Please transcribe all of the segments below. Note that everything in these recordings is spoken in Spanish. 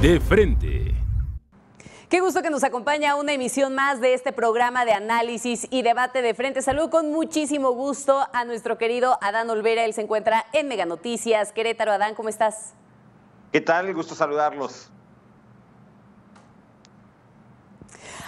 De frente. Qué gusto que nos acompaña a una emisión más de este programa de análisis y debate de frente. Saludo con muchísimo gusto a nuestro querido Adán Olvera. Él se encuentra en Mega Noticias Querétaro. Adán, ¿cómo estás? ¿Qué tal? Gusto saludarlos.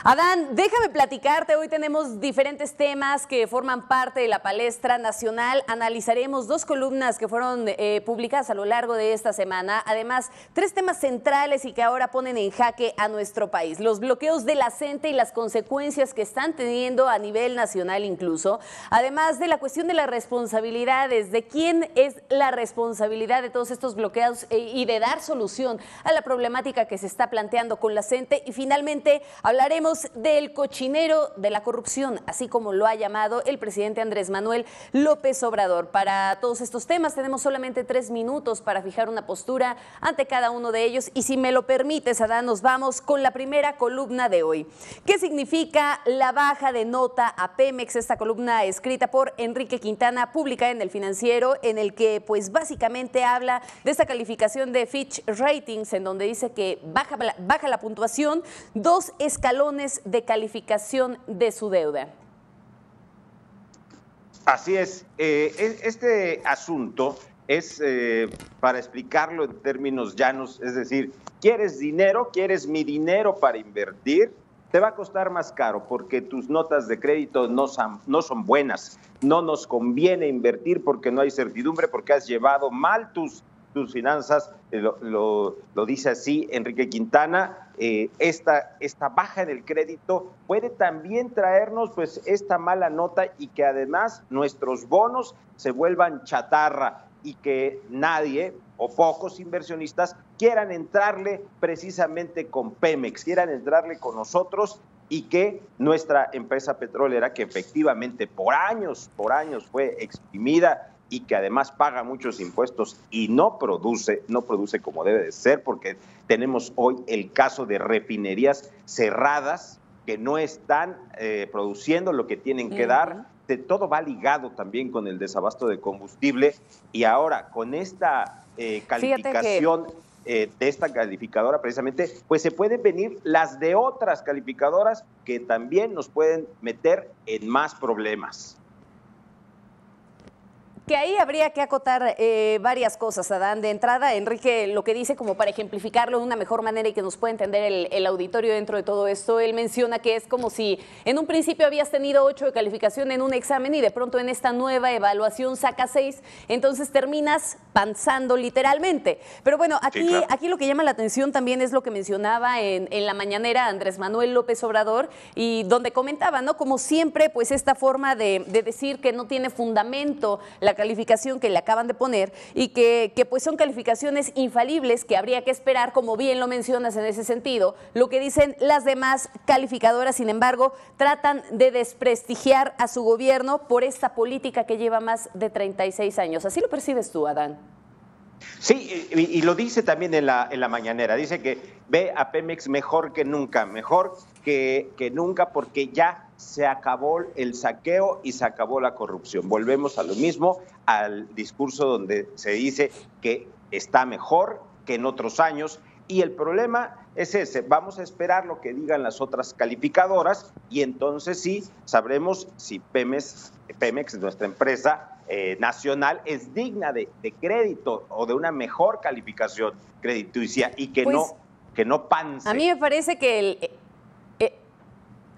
Adán, déjame platicarte, hoy tenemos diferentes temas que forman parte de la palestra nacional. Analizaremos dos columnas que fueron publicadas a lo largo de esta semana. Además, tres temas centrales y que ahora ponen en jaque a nuestro país. Los bloqueos de la CENTE y las consecuencias que están teniendo a nivel nacional incluso. Además de la cuestión de las responsabilidades, de quién es la responsabilidad de todos estos bloqueos y de dar solución a la problemática que se está planteando con la CENTE. Y finalmente hablaremos del cochinero de la corrupción, así como lo ha llamado el presidente Andrés Manuel López Obrador. Para todos estos temas tenemos solamente 3 minutos para fijar una postura ante cada uno de ellos y si me lo permites, Adán, nos vamos con la primera columna de hoy. ¿Qué significa la baja de nota a Pemex? Esta columna escrita por Enrique Quintana, publicada en El Financiero, en el que pues básicamente habla de esta calificación de Fitch Ratings, en donde dice que baja la puntuación 2 escalones de calificación de su deuda. Así es. Este asunto es, para explicarlo en términos llanos, es decir, ¿quieres dinero? ¿Quieres mi dinero para invertir? Te va a costar más caro porque tus notas de crédito no son buenas. No nos conviene invertir porque no hay certidumbre, porque has llevado mal tus finanzas, lo dice así Enrique Quintana. Esta baja en el crédito puede también traernos pues esta mala nota y que además nuestros bonos se vuelvan chatarra y que nadie o pocos inversionistas quieran entrarle precisamente con Pemex, quieran entrarle con nosotros y que nuestra empresa petrolera, que efectivamente por años fue exprimida y que además paga muchos impuestos y no produce como debe de ser, porque tenemos hoy el caso de refinerías cerradas que no están produciendo lo que tienen que dar. Todo va ligado también con el desabasto de combustible y ahora con esta calificación de esta calificadora precisamente, pues se pueden venir las de otras calificadoras que también nos pueden meter en más problemas. Que ahí habría que acotar varias cosas, Adán. De entrada, Enrique lo que dice, como para ejemplificarlo de una mejor manera y que nos pueda entender el auditorio dentro de todo esto, él menciona que es como si en un principio habías tenido 8 de calificación en un examen y de pronto en esta nueva evaluación sacas 6, entonces terminas panzando literalmente. Pero bueno, aquí, sí, claro, aquí lo que llama la atención también es lo que mencionaba en la mañanera Andrés Manuel López Obrador y donde comentaba, ¿no? Como siempre, pues esta forma de decir que no tiene fundamento la calificación que le acaban de poner y que pues son calificaciones infalibles que habría que esperar, como bien lo mencionas en ese sentido. Lo que dicen las demás calificadoras, sin embargo, tratan de desprestigiar a su gobierno por esta política que lleva más de 36 años. ¿Así lo percibes tú, Adán? Sí, y lo dice también en la mañanera, dice que ve a Pemex mejor que nunca porque ya se acabó el saqueo y se acabó la corrupción. Volvemos a lo mismo, al discurso donde se dice que está mejor que en otros años y el problema es ese, vamos a esperar lo que digan las otras calificadoras y entonces sí sabremos si Pemex, nuestra empresa nacional, es digna de crédito o de una mejor calificación crediticia y que no panse. A mí me parece que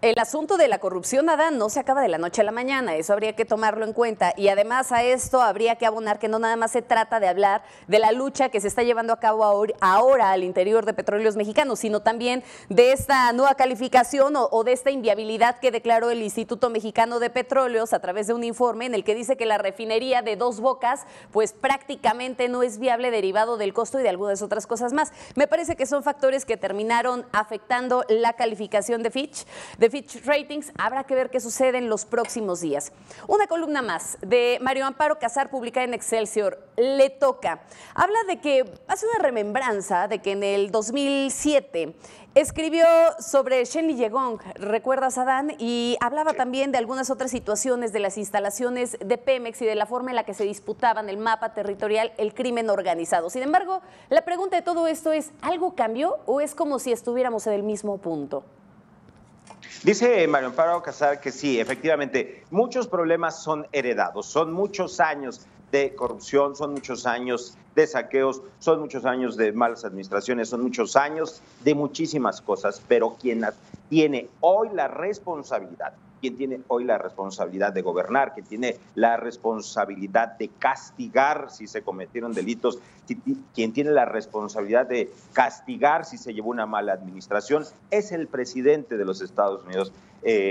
el asunto de la corrupción, Adán, no se acaba de la noche a la mañana, eso habría que tomarlo en cuenta y además a esto habría que abonar que no nada más se trata de hablar de la lucha que se está llevando a cabo ahora al interior de Petróleos Mexicanos, sino también de esta nueva calificación o de esta inviabilidad que declaró el Instituto Mexicano de Petróleos a través de un informe en el que dice que la refinería de Dos Bocas pues prácticamente no es viable derivado del costo y de algunas otras cosas más. Me parece que son factores que terminaron afectando la calificación de Fitch de Fitch Ratings. Habrá que ver qué sucede en los próximos días. Una columna más de Mario Amparo Casar, publicada en Excelsior. Le toca. Habla de que hace una remembranza de que en el 2007 escribió sobre Shenli Yegong, ¿recuerdas, Adán? Y hablaba también de algunas otras situaciones de las instalaciones de Pemex y de la forma en la que se disputaban el mapa territorial, el crimen organizado. Sin embargo, la pregunta de todo esto es, ¿algo cambió o es como si estuviéramos en el mismo punto? Dice Mario Amparo Casar que sí, efectivamente, muchos problemas son heredados, son muchos años de corrupción, son muchos años de saqueos, son muchos años de malas administraciones, son muchos años de muchísimas cosas, pero quien tiene hoy la responsabilidad, quien tiene hoy la responsabilidad de gobernar, quien tiene la responsabilidad de castigar si se cometieron delitos, quien tiene la responsabilidad de castigar si se llevó una mala administración, es el presidente de los Estados Unidos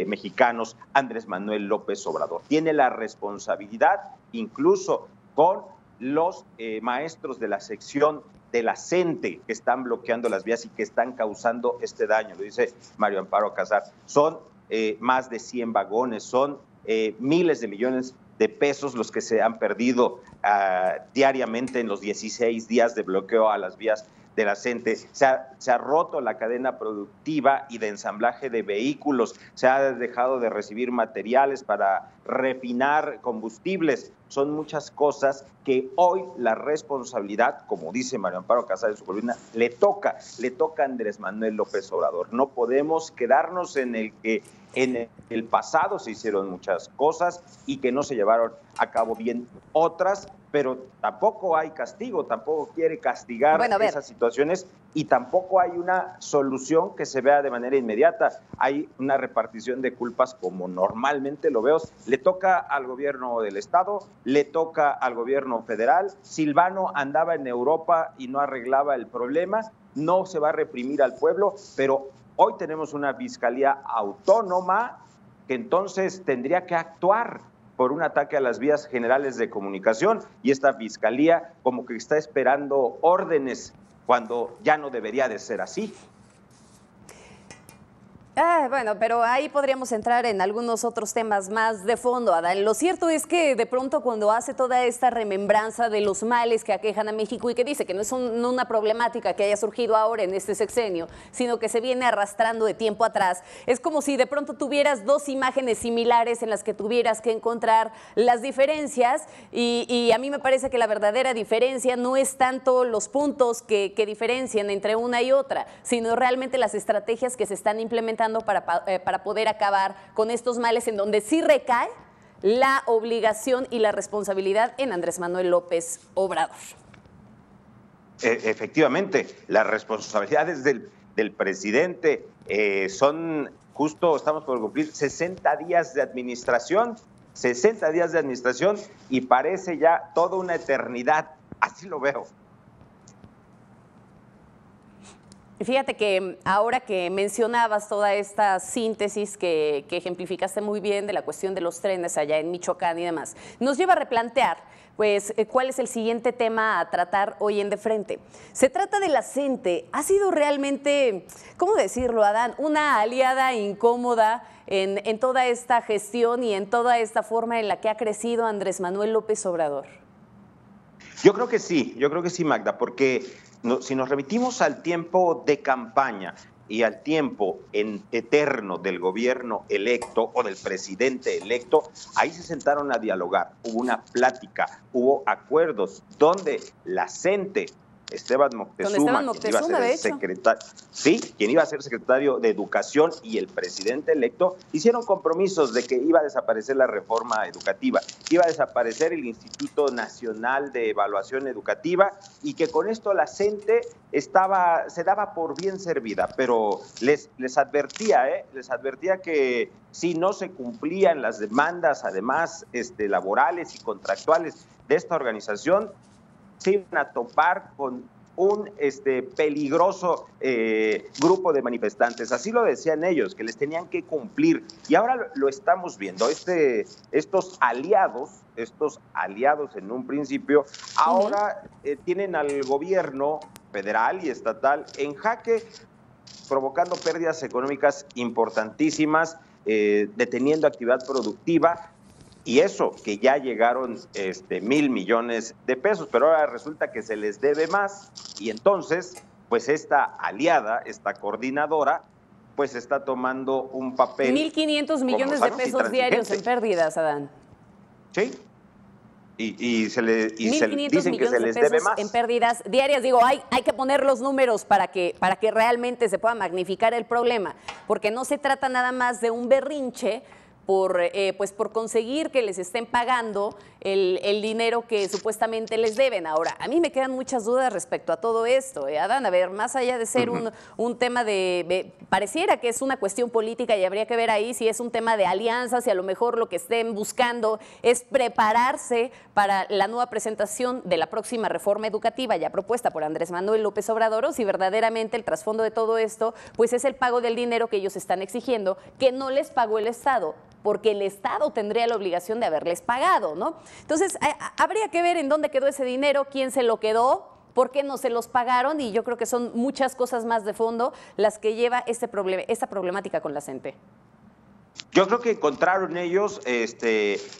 mexicanos, Andrés Manuel López Obrador. Tiene la responsabilidad incluso con los maestros de la sección de la CENTE que están bloqueando las vías y que están causando este daño, lo dice Mario Amparo Casar. Son más de 100 vagones, son miles de millones de pesos los que se han perdido diariamente en los 16 días de bloqueo a las vías de la CENTE. Se ha roto la cadena productiva y de ensamblaje de vehículos, se ha dejado de recibir materiales para refinar combustibles. Son muchas cosas que hoy la responsabilidad, como dice Mario Amparo Casar en su columna, le toca a Andrés Manuel López Obrador. No podemos quedarnos en el que en el pasado se hicieron muchas cosas y que no se llevaron a cabo bien otras, pero tampoco hay castigo, tampoco quiere castigar esas situaciones y tampoco hay una solución que se vea de manera inmediata. Hay una repartición de culpas como normalmente lo veo. Le toca al gobierno del estado, le toca al gobierno federal. Silvano andaba en Europa y no arreglaba el problema. No se va a reprimir al pueblo, pero hoy tenemos una fiscalía autónoma que entonces tendría que actuar por un ataque a las vías generales de comunicación y esta fiscalía como que está esperando órdenes cuando ya no debería de ser así. Bueno, pero ahí podríamos entrar en algunos otros temas más de fondo, Adán. Lo cierto es que de pronto cuando hace toda esta remembranza de los males que aquejan a México y que dice que no es una problemática que haya surgido ahora en este sexenio, sino que se viene arrastrando de tiempo atrás, es como si de pronto tuvieras dos imágenes similares en las que tuvieras que encontrar las diferencias y a mí me parece que la verdadera diferencia no es tanto los puntos que diferencian entre una y otra, sino realmente las estrategias que se están implementando para poder acabar con estos males en donde sí recae la obligación y la responsabilidad en Andrés Manuel López Obrador. Efectivamente, las responsabilidades del presidente son justo, estamos por cumplir 60 días de administración, 60 días de administración y parece ya toda una eternidad, así lo veo. Fíjate que ahora que mencionabas toda esta síntesis que ejemplificaste muy bien de la cuestión de los trenes allá en Michoacán y demás, nos lleva a replantear pues cuál es el siguiente tema a tratar hoy en De Frente. Se trata de la CENTE. Ha sido realmente, ¿cómo decirlo, Adán? Una aliada incómoda en toda esta gestión y en toda esta forma en la que ha crecido Andrés Manuel López Obrador. Yo creo que sí, Magda, porque si nos remitimos al tiempo de campaña y al tiempo eterno del gobierno electo o del presidente electo, ahí se sentaron a dialogar, hubo una plática, hubo acuerdos donde la CENTE, Esteban Moctezuma, quien iba a ser secretario de Educación y el presidente electo, hicieron compromisos de que iba a desaparecer la reforma educativa, iba a desaparecer el Instituto Nacional de Evaluación Educativa y que con esto la CENTE se daba por bien servida, pero les advertía que si no se cumplían las demandas, además laborales y contractuales de esta organización, se iban a topar con un peligroso grupo de manifestantes. Así lo decían ellos, que les tenían que cumplir. Y ahora lo estamos viendo. Estos aliados en un principio, ahora tienen al gobierno federal y estatal en jaque provocando pérdidas económicas importantísimas, deteniendo actividad productiva, y eso que ya llegaron 1,000 millones de pesos, pero ahora resulta que se les debe más, y entonces, pues esta aliada, esta coordinadora, pues está tomando un papel... 1,500 millones de pesos diarios en pérdidas, Adán. Sí. Y se dicen que se les debe más. En pérdidas diarias. Digo, hay que poner los números para que realmente se pueda magnificar el problema, porque no se trata nada más de un berrinche por conseguir que les estén pagando el dinero que supuestamente les deben. Ahora, a mí me quedan muchas dudas respecto a todo esto, Adán. A ver, más allá de ser un tema pareciera que es una cuestión política y habría que ver ahí si es un tema de alianzas y a lo mejor lo que estén buscando es prepararse para la nueva presentación de la próxima reforma educativa ya propuesta por Andrés Manuel López Obrador, o si verdaderamente el trasfondo de todo esto pues es el pago del dinero que ellos están exigiendo, que no les pagó el Estado, porque el Estado tendría la obligación de haberles pagado, ¿no? Entonces, habría que ver en dónde quedó ese dinero, quién se lo quedó, por qué no se los pagaron, y yo creo que son muchas cosas más de fondo las que lleva esta problemática con la CENTE. Yo creo que encontraron ellos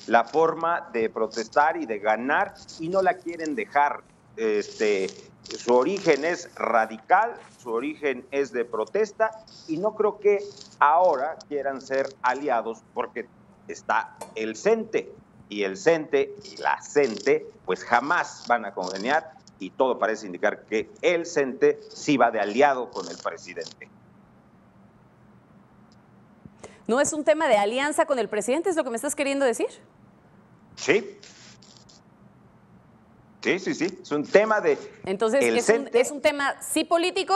la forma de protestar y de ganar, y no la quieren dejar. Su origen es radical, su origen es de protesta, y no creo que ahora quieran ser aliados, porque está el CENTE, y el CENTE y la CENTE pues jamás van a congeniar, y todo parece indicar que el CENTE sí va de aliado con el presidente. ¿No es un tema de alianza con el presidente, es lo que me estás queriendo decir? Sí. Sí, es un tema de... Entonces, ¿es un tema sí político?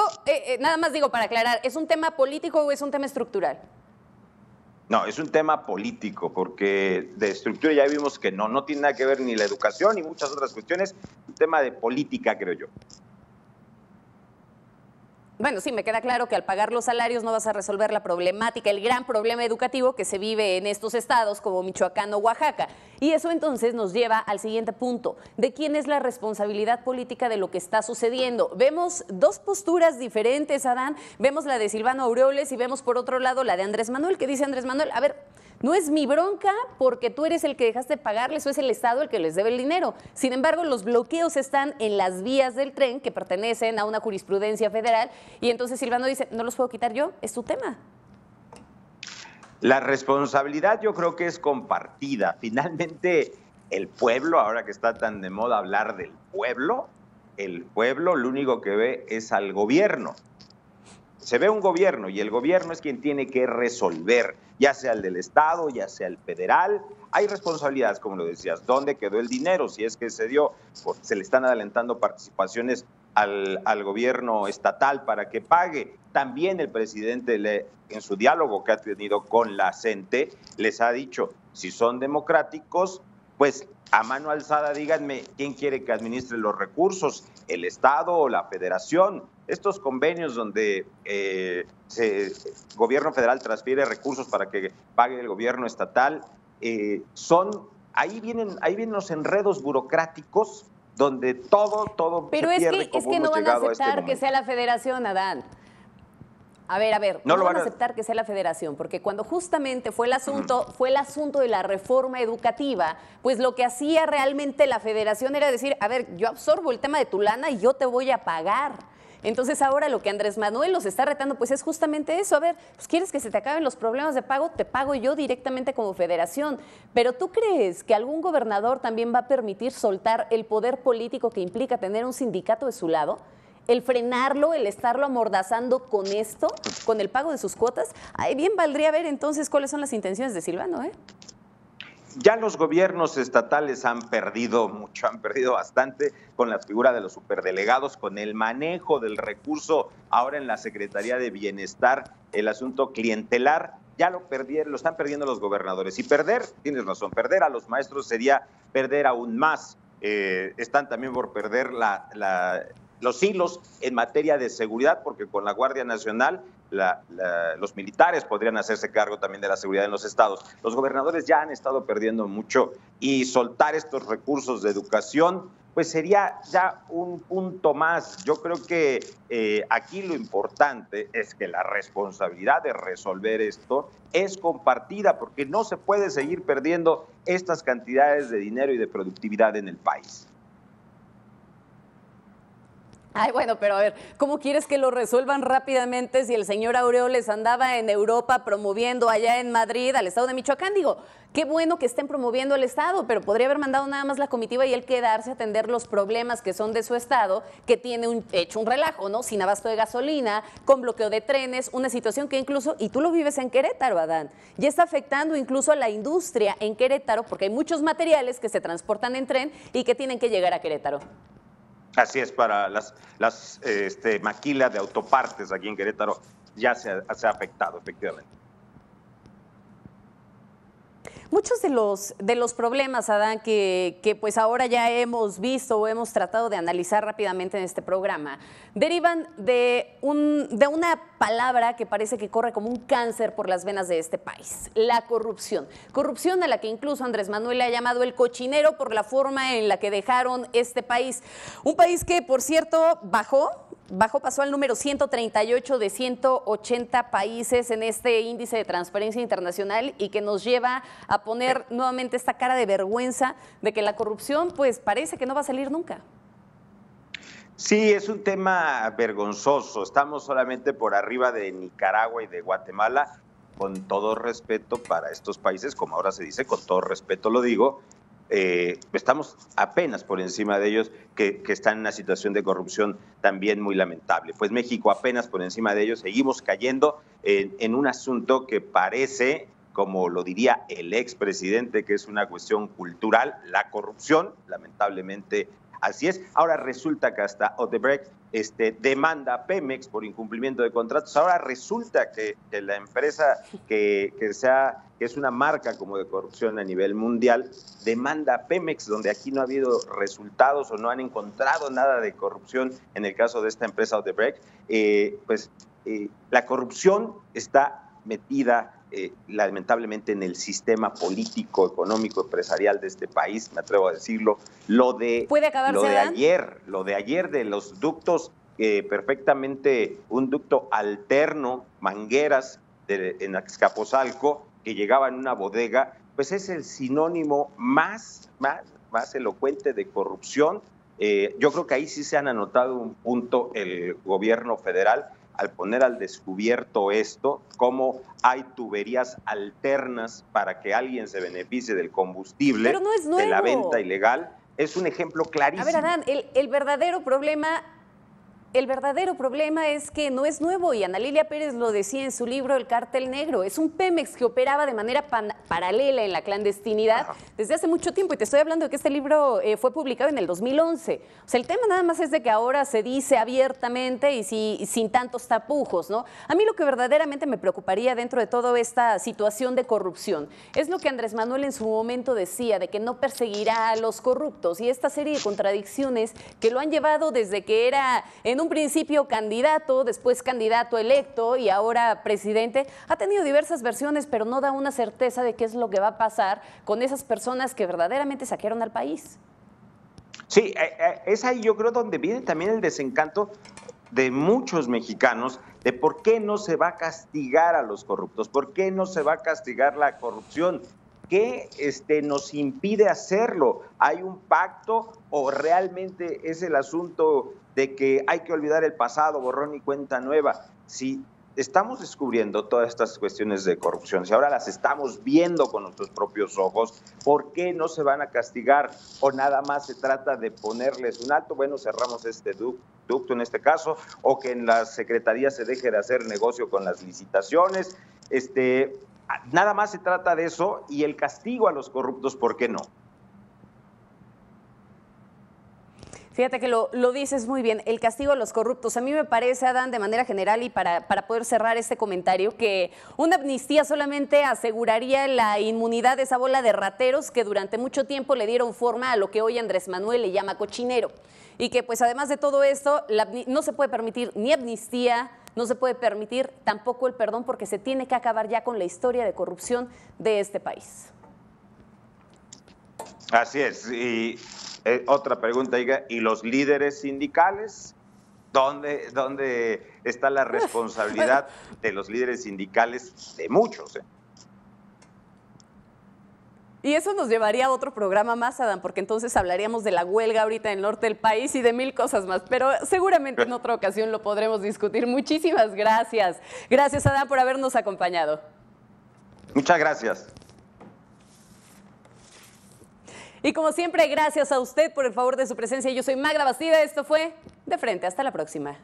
Nada más digo para aclarar, ¿es un tema político o es un tema estructural? No, es un tema político, porque de estructura ya vimos que no tiene nada que ver ni la educación ni muchas otras cuestiones, un tema de política, creo yo. Bueno, sí, me queda claro que al pagar los salarios no vas a resolver la problemática, el gran problema educativo que se vive en estos estados como Michoacán o Oaxaca. Y eso entonces nos lleva al siguiente punto, de quién es la responsabilidad política de lo que está sucediendo. Vemos dos posturas diferentes, Adán, vemos la de Silvano Aureoles y vemos por otro lado la de Andrés Manuel, que dice Andrés Manuel, a ver, no es mi bronca porque tú eres el que dejaste de pagarles o es el Estado el que les debe el dinero. Sin embargo, los bloqueos están en las vías del tren que pertenecen a una jurisprudencia federal y entonces Silvano dice, no los puedo quitar yo, es tu tema. La responsabilidad yo creo que es compartida. Finalmente, el pueblo, ahora que está tan de moda hablar del pueblo, el pueblo lo único que ve es al gobierno. Se ve un gobierno y el gobierno es quien tiene que resolver, ya sea el del Estado, ya sea el federal. Hay responsabilidades, como lo decías. ¿Dónde quedó el dinero? Si es que se dio, se le están adelantando participaciones al gobierno estatal para que pague. También el presidente, en su diálogo que ha tenido con la CENTE, les ha dicho, si son democráticos, pues a mano alzada díganme quién quiere que administre los recursos, el Estado o la Federación. Estos convenios donde el gobierno federal transfiere recursos para que pague el gobierno estatal, ahí vienen los enredos burocráticos donde todo pero se pierde. Pero es que no van a aceptar que sea la Federación, Adán. A ver, no van a aceptar que sea la Federación, porque cuando justamente fue el asunto de la reforma educativa, pues lo que hacía realmente la Federación era decir, a ver, yo absorbo el tema de tu lana y yo te voy a pagar. Entonces ahora lo que Andrés Manuel los está retando, pues es justamente eso. A ver, pues ¿quieres que se te acaben los problemas de pago? Te pago yo directamente como federación. Pero ¿tú crees que algún gobernador también va a permitir soltar el poder político que implica tener un sindicato de su lado? El frenarlo, el estarlo amordazando con esto, con el pago de sus cuotas. Ahí bien valdría ver entonces cuáles son las intenciones de Silvano, Ya los gobiernos estatales han perdido mucho, han perdido bastante con la figura de los superdelegados, con el manejo del recurso ahora en la Secretaría de Bienestar, el asunto clientelar, ya lo están perdiendo los gobernadores. Y perder, tienes razón, perder a los maestros sería perder aún más. Están también por perder los hilos en materia de seguridad, porque con la Guardia Nacional los militares podrían hacerse cargo también de la seguridad en los estados. Los gobernadores ya han estado perdiendo mucho y soltar estos recursos de educación pues sería ya un punto más. Yo creo que aquí lo importante es que la responsabilidad de resolver esto es compartida, porque no se puede seguir perdiendo estas cantidades de dinero y de productividad en el país. Ay, bueno, pero a ver, ¿cómo quieres que lo resuelvan rápidamente si el señor Aureoles andaba en Europa promoviendo allá en Madrid al estado de Michoacán? Digo, qué bueno que estén promoviendo el estado, pero podría haber mandado nada más la comitiva y él quedarse a atender los problemas que son de su estado, que tiene hecho un relajo, ¿no? Sin abasto de gasolina, con bloqueo de trenes, una situación que incluso, y tú lo vives en Querétaro, Adán, ya está afectando incluso a la industria en Querétaro, porque hay muchos materiales que se transportan en tren y que tienen que llegar a Querétaro. Así es, para las maquilas de autopartes aquí en Querétaro ya se ha afectado, efectivamente. Muchos de los problemas, Adán, que pues ahora ya hemos visto o hemos tratado de analizar rápidamente en este programa, derivan de una palabra que parece que corre como un cáncer por las venas de este país: la corrupción. Corrupción a la que incluso Andrés Manuel le ha llamado el cochinero por la forma en la que dejaron este país. Un país que, por cierto, pasó al número 138 de 180 países en este índice de transparencia internacional, y que nos lleva a poner nuevamente esta cara de vergüenza de que la corrupción pues parece que no va a salir nunca. Sí, es un tema vergonzoso. Estamos solamente por arriba de Nicaragua y de Guatemala, con todo respeto para estos países, como ahora se dice, con todo respeto lo digo. Estamos apenas por encima de ellos, que están en una situación de corrupción también muy lamentable. Pues México apenas por encima de ellos, seguimos cayendo en un asunto que parece, como lo diría el expresidente, que es una cuestión cultural, la corrupción, lamentablemente así es. Ahora resulta que hasta Odebrecht demanda a Pemex por incumplimiento de contratos. Ahora resulta que la empresa que es una marca como de corrupción a nivel mundial demanda a Pemex, donde aquí no ha habido resultados o no han encontrado nada de corrupción en el caso de esta empresa Odebrecht. La corrupción está metida lamentablemente en el sistema político, económico, empresarial de este país, me atrevo a decirlo. ¿Puede acabarse, Lo de ayer de los ductos, perfectamente un ducto alterno, mangueras en Azcapotzalco, que llegaba en una bodega, pues es el sinónimo más elocuente de corrupción. Yo creo que ahí sí se han anotado un punto el gobierno federal, al poner al descubierto esto, cómo hay tuberías alternas para que alguien se beneficie del combustible, pero no es nuevo, de la venta ilegal. Es un ejemplo clarísimo. A ver, Adán, el verdadero problema es que no es nuevo, y Ana Lilia Pérez lo decía en su libro El Cártel Negro. Es un Pemex que operaba de manera paralela en la clandestinidad desde hace mucho tiempo, y te estoy hablando de que este libro fue publicado en el 2011. O sea, el tema nada más es de que ahora se dice abiertamente y sin tantos tapujos, ¿no? A mí lo que verdaderamente me preocuparía dentro de toda esta situación de corrupción es lo que Andrés Manuel en su momento decía, de que no perseguirá a los corruptos, y esta serie de contradicciones que lo han llevado desde que era en un principio candidato, después candidato electo y ahora presidente. Ha tenido diversas versiones, pero no da una certeza de qué es lo que va a pasar con esas personas que verdaderamente saquearon al país. Sí, es ahí yo creo donde viene también el desencanto de muchos mexicanos de por qué no se va a castigar a los corruptos, por qué no se va a castigar la corrupción. ¿Qué nos impide hacerlo? ¿Hay un pacto o realmente es el asunto de que hay que olvidar el pasado, borrón y cuenta nueva? Si estamos descubriendo todas estas cuestiones de corrupción, si ahora las estamos viendo con nuestros propios ojos, ¿por qué no se van a castigar? ¿O nada más se trata de ponerles un alto? Bueno, cerramos este ducto en este caso, o que en la Secretaría se deje de hacer negocio con las licitaciones. Nada más se trata de eso, y el castigo a los corruptos, ¿por qué no? Fíjate que lo dices muy bien, el castigo a los corruptos. A mí me parece, Adán, de manera general y para poder cerrar este comentario, que una amnistía solamente aseguraría la inmunidad de esa bola de rateros que durante mucho tiempo le dieron forma a lo que hoy Andrés Manuel le llama cochinero. Y que pues además de todo esto, no se puede permitir ni amnistía, no se puede permitir tampoco el perdón, porque se tiene que acabar ya con la historia de corrupción de este país. Así es. Y otra pregunta, ¿y los líderes sindicales? ¿Dónde está la responsabilidad de los líderes sindicales de muchos? Y eso nos llevaría a otro programa más, Adán, porque entonces hablaríamos de la huelga ahorita en el norte del país y de mil cosas más, pero seguramente en otra ocasión lo podremos discutir. Muchísimas gracias. Gracias, Adán, por habernos acompañado. Muchas gracias. Y como siempre, gracias a usted por el favor de su presencia. Yo soy Magda Bastida. Esto fue De Frente. Hasta la próxima.